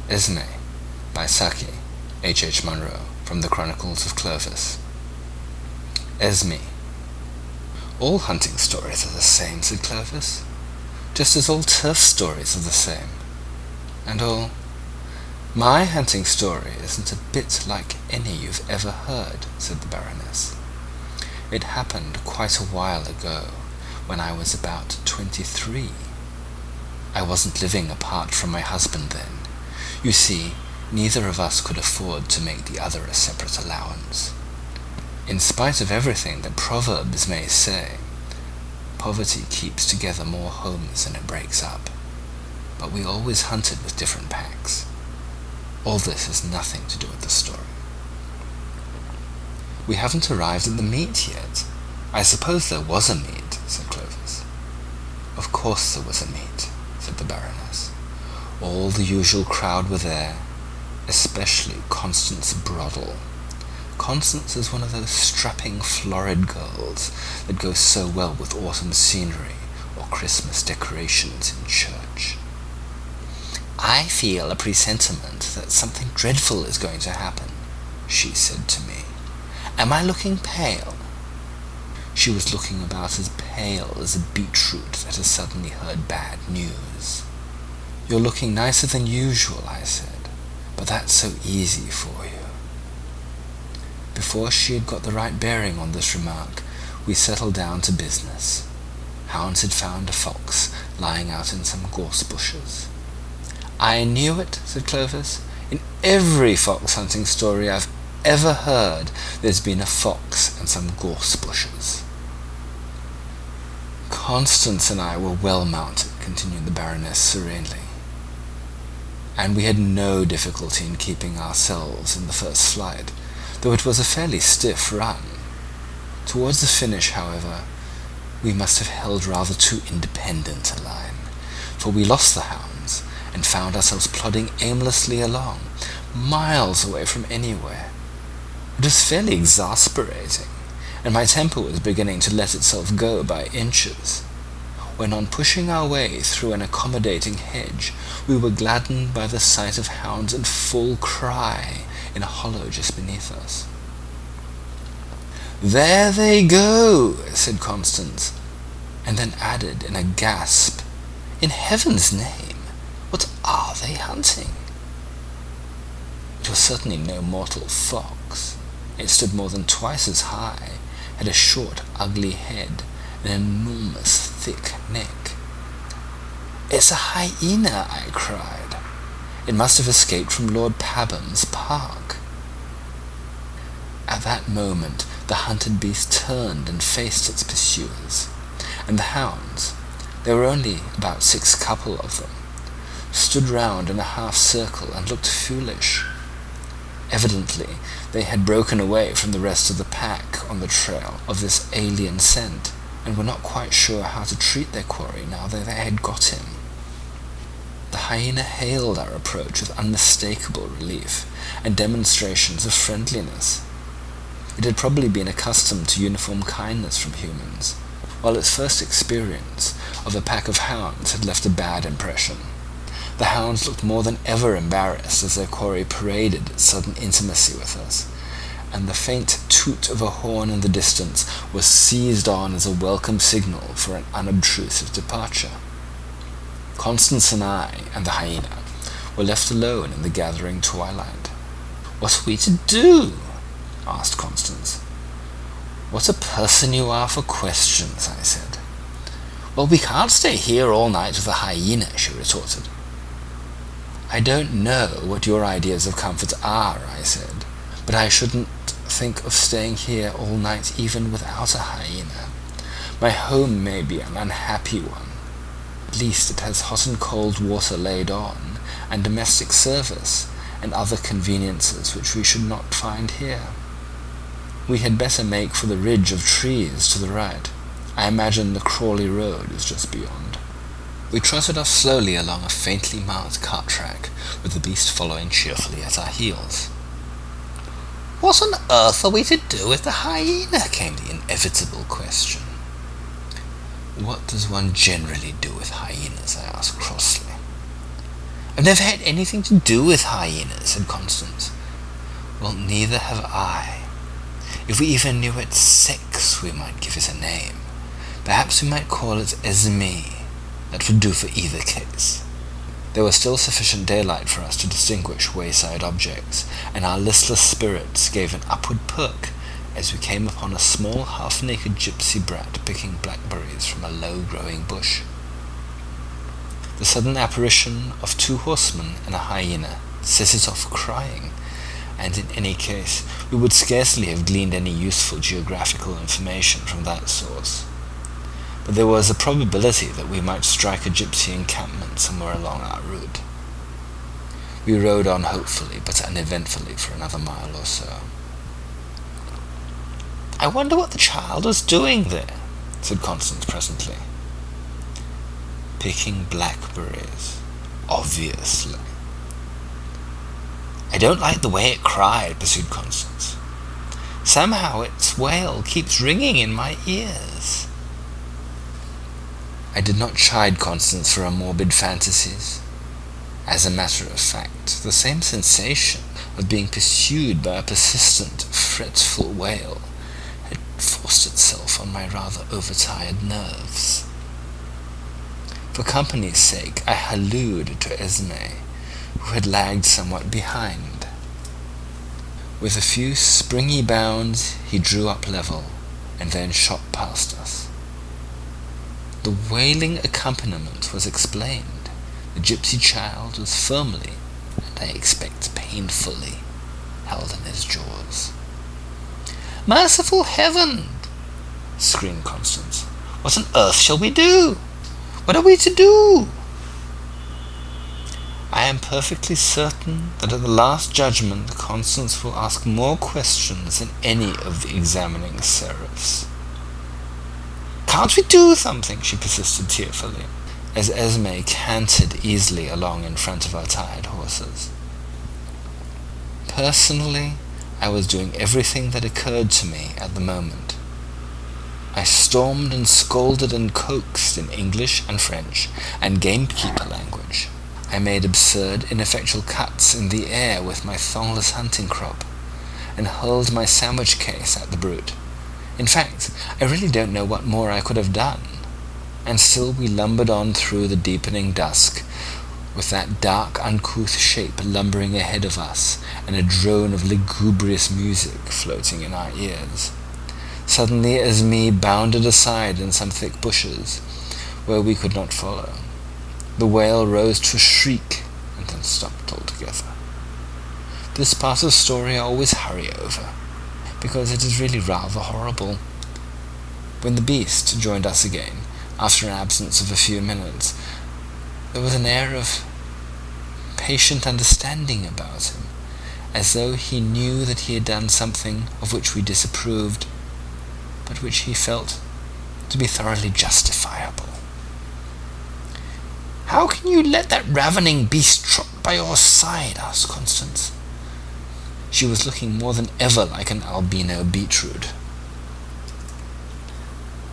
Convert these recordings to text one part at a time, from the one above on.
Esme by Saki, H. Munro, from the Chronicles of Clovis. Esme. All hunting stories are the same, said Clovis, just as all turf stories are the same. And all... My hunting story isn't a bit like any you've ever heard, said the Baroness. It happened quite a while ago, when I was about 23. I wasn't living apart from my husband then. You see, neither of us could afford to make the other a separate allowance. In spite of everything that proverbs may say, poverty keeps together more homes than it breaks up. But we always hunted with different packs. All this has nothing to do with the story. We haven't arrived at the meet yet. I suppose there was a meet, said Clovis. Of course there was a meet, said the Baroness. All the usual crowd were there, especially Constance Broddle. Constance is one of those strapping florid girls that go so well with autumn scenery or Christmas decorations in church. I feel a presentiment that something dreadful is going to happen, she said to me. Am I looking pale? She was looking about as pale as a beetroot that has suddenly heard bad news. You're looking nicer than usual, I said, but that's so easy for you. Before she had got the right bearing on this remark, we settled down to business. Hounds had found a fox lying out in some gorse bushes. I knew it, said Clovis. In every fox hunting story I've ever heard, there's been a fox and some gorse bushes. Constance and I were well mounted, continued the Baroness serenely, and we had no difficulty in keeping ourselves in the first flight, though it was a fairly stiff run. Towards the finish, however, we must have held rather too independent a line, for we lost the hounds and found ourselves plodding aimlessly along, miles away from anywhere. It was fairly exasperating, and my temper was beginning to let itself go by inches, when on pushing our way through an accommodating hedge, we were gladdened by the sight of hounds in full cry in a hollow just beneath us. There they go, said Constance, and then added in a gasp, in heaven's name, what are they hunting? It was certainly no mortal fox. It stood more than twice as high, had a short, ugly head, and an enormous, thick neck. It's a hyena, I cried. It must have escaped from Lord Pabham's park. At that moment, the hunted beast turned and faced its pursuers, and the hounds, there were only about 6 couple of them, stood round in a half-circle and looked foolish. Evidently, they had broken away from the rest of the pack on the trail of this alien scent, and were not quite sure how to treat their quarry now that they had got him. The hyena hailed our approach with unmistakable relief and demonstrations of friendliness. It had probably been accustomed to uniform kindness from humans, while its first experience of a pack of hounds had left a bad impression. The hounds looked more than ever embarrassed as their quarry paraded its sudden intimacy with us, and the faint toot of a horn in the distance was seized on as a welcome signal for an unobtrusive departure. Constance and I and the hyena were left alone in the gathering twilight. What are we to do? Asked Constance. What a person you are for questions, I said. Well, we can't stay here all night with a hyena, she retorted. I don't know what your ideas of comfort are, I said, but I shouldn't think of staying here all night even without a hyena. My home may be an unhappy one. At least it has hot and cold water laid on, and domestic service, and other conveniences which we should not find here. We had better make for the ridge of trees to the right. I imagine the Crawley Road is just beyond. We trotted off slowly along a faintly marked cart track, with the beast following cheerfully at our heels. What on earth are we to do with the hyena? Came the inevitable question. What does one generally do with hyenas? I asked crossly. "I've never had anything to do with hyenas," said Constance. "Well, neither have I. If we even knew its sex, we might give it a name. Perhaps we might call it Esme. That would do for either case." There was still sufficient daylight for us to distinguish wayside objects, and our listless spirits gave an upward perk as we came upon a small half-naked gypsy brat picking blackberries from a low-growing bush. The sudden apparition of 2 horsemen and a hyena set it off crying, and in any case we would scarcely have gleaned any useful geographical information from that source. But there was a probability that we might strike a gypsy encampment somewhere along our route. We rode on hopefully but uneventfully for another mile or so. "I wonder what the child was doing there," said Constance presently. "Picking blackberries, obviously." "I don't like the way it cried," pursued Constance. "Somehow its wail keeps ringing in my ears." I did not chide Constance for her morbid fantasies. As a matter of fact, the same sensation of being pursued by a persistent, fretful wail had forced itself on my rather overtired nerves. For company's sake, I hallooed to Esme, who had lagged somewhat behind. With a few springy bounds, he drew up level, and then shot past us. The wailing accompaniment was explained. The gypsy child was firmly, and I expect painfully, held in his jaws. "Merciful heaven!" screamed Constance. "What on earth shall we do? What are we to do?" I am perfectly certain that at the last judgment Constance will ask more questions than any of the examining seraphs. "Can't we do something?" she persisted tearfully, as Esme cantered easily along in front of our tired horses. Personally, I was doing everything that occurred to me at the moment. I stormed and scolded and coaxed in English and French and gamekeeper language. I made absurd, ineffectual cuts in the air with my thongless hunting crop, and hurled my sandwich case at the brute. In fact, I really don't know what more I could have done, and still we lumbered on through the deepening dusk, with that dark, uncouth shape lumbering ahead of us, and a drone of lugubrious music floating in our ears. Suddenly Esme bounded aside in some thick bushes, where we could not follow. The wail rose to a shriek, and then stopped altogether. This part of the story I always hurry over, because it is really rather horrible. When the beast joined us again, after an absence of a few minutes, there was an air of patient understanding about him, as though he knew that he had done something of which we disapproved, but which he felt to be thoroughly justifiable. "How can you let that ravening beast trot by your side?" asked Constance. She was looking more than ever like an albino beetroot.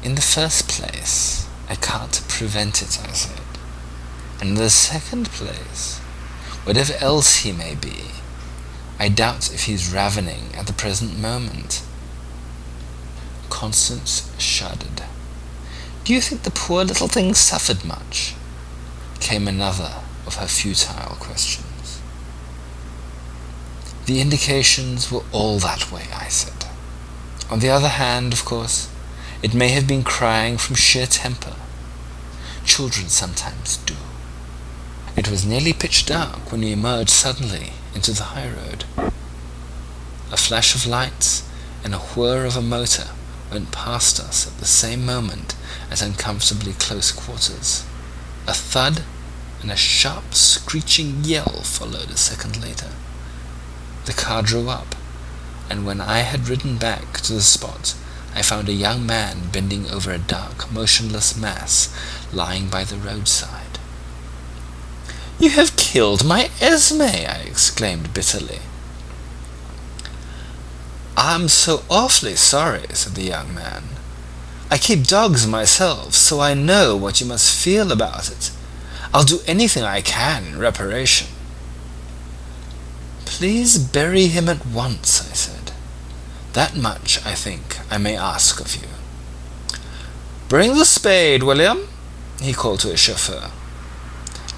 "In the first place, I can't prevent it," I said. "And in the second place, whatever else he may be, I doubt if he's ravening at the present moment." Constance shuddered. "Do you think the poor little thing suffered much?" came another of her futile questions. "The indications were all that way," I said. "On the other hand, of course, it may have been crying from sheer temper. Children sometimes do." It was nearly pitch dark when we emerged suddenly into the high road. A flash of lights and a whir of a motor went past us at the same moment at uncomfortably close quarters. A thud and a sharp screeching yell followed a second later. The car drew up, and when I had ridden back to the spot, I found a young man bending over a dark, motionless mass lying by the roadside. "You have killed my Esme!" I exclaimed bitterly. "I'm so awfully sorry," said the young man. "I keep dogs myself, so I know what you must feel about it. I'll do anything I can in reparation." "Please bury him at once," I said. "That much, I think, I may ask of you." "Bring the spade, William," he called to his chauffeur.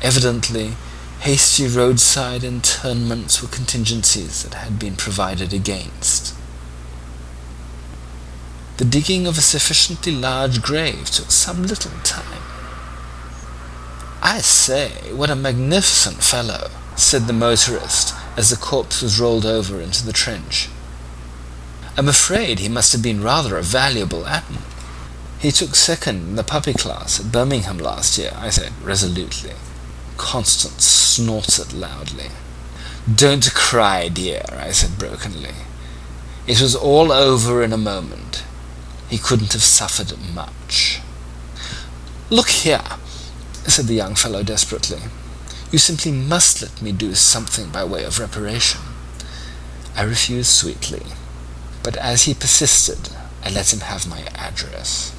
Evidently, hasty roadside interments were contingencies that had been provided against. The digging of a sufficiently large grave took some little time. "I say, what a magnificent fellow," said the motorist as the corpse was rolled over into the trench. "I'm afraid he must have been rather a valuable atom." "He took second in the puppy class at Birmingham last year," I said resolutely. Constance snorted loudly. "Don't cry, dear," I said brokenly. "It was all over in a moment. He couldn't have suffered much." "Look here," said the young fellow desperately. "You simply must let me do something by way of reparation." I refused sweetly, but as he persisted, I let him have my address.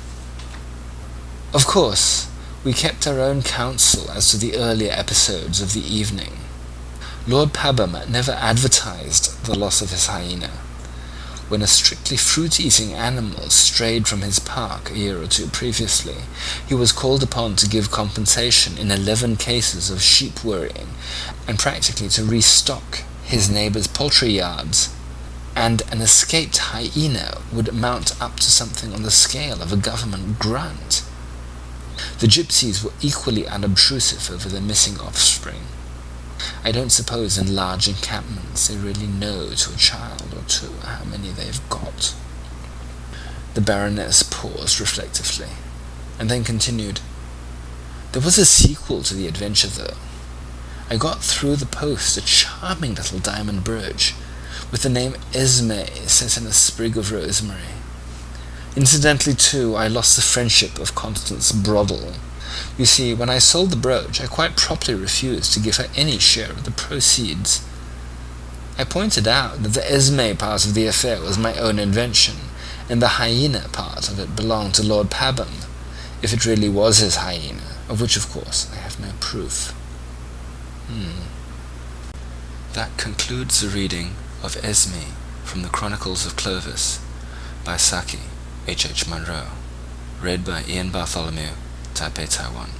Of course, we kept our own counsel as to the earlier episodes of the evening. Lord Pabham never advertised the loss of his hyena. When a strictly fruit-eating animal strayed from his park a year or two previously, he was called upon to give compensation in 11 cases of sheep worrying, and practically to restock his neighbours' poultry yards, and an escaped hyena would amount up to something on the scale of a government grant. The gypsies were equally unobtrusive over their missing offspring. I don't suppose in large encampments they really know to a child or two how many they've got. The Baroness paused reflectively, and then continued. "There was a sequel to the adventure, though. I got through the post a charming little diamond brooch, with the name Esme set in a sprig of rosemary. Incidentally, too, I lost the friendship of Constance Broddle. You see, when I sold the brooch, I quite properly refused to give her any share of the proceeds. I pointed out that the Esme part of the affair was my own invention, and the hyena part of it belonged to Lord Pabham, if it really was his hyena, of which, of course, I have no proof." That concludes the reading of Esme from the Chronicles of Clovis by Saki, H.H. Munro, read by Ian Bartholomew, Taipei, Taiwan.